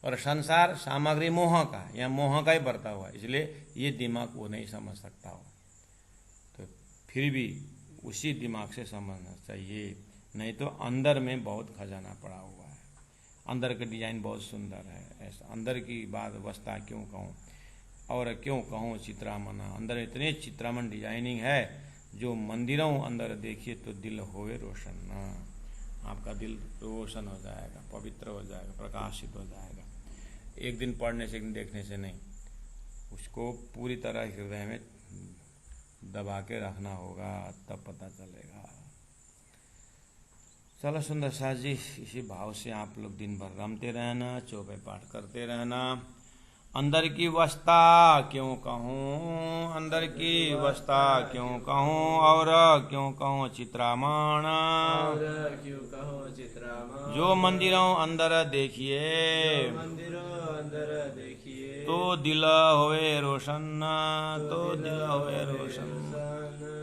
और संसार सामग्री मोह का, यहाँ मोह का ही बरता हुआ, इसलिए ये दिमाग वो नहीं समझ सकता हो। तो फिर भी उसी दिमाग से समझना चाहिए, नहीं तो अंदर में बहुत खजाना पड़ा हुआ है। अंदर का डिजाइन बहुत सुंदर है, ऐसा अंदर की बात वस्ता क्यों कहूँ और क्यों कहूँ चित्रामना, अंदर इतने चित्रामन डिजाइनिंग है जो मंदिरों अंदर देखिए तो दिल होवे रोशन। आपका दिल रोशन हो जाएगा, पवित्र हो जाएगा, प्रकाशित हो जाएगा। एक दिन पढ़ने से, एक दिन देखने से नहीं, उसको पूरी तरह हृदय में दबा के रखना होगा, तब पता चलेगा। चलो सुंदर साथ जी, इसी भाव से आप लोग दिन भर रमते रहना, चौपाई पाठ करते रहना। अंदर की वस्ता क्यों कहूँ, अंदर की वस्ता क्यों कहूँ और क्यों कहूँ चित्रामण, जो मंदिरों अंदर देखिए, तो दिल होवे रोशन, तो दिल होवे रोशन,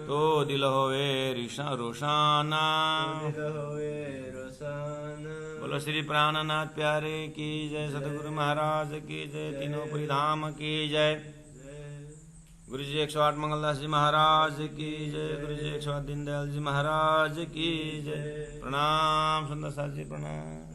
तो दिल होवे रोशाना। बोलो श्री प्राणनाथ प्यारे की जय, सतगुरु महाराज की जय, तीनों पुरी धाम की जय। गुरु जी 108 मंगलदास जी महाराज की जय, गुरु जी 108 दीनदयाल जी महाराज की जय। प्रणाम सुंदर साथ जी, प्रणाम।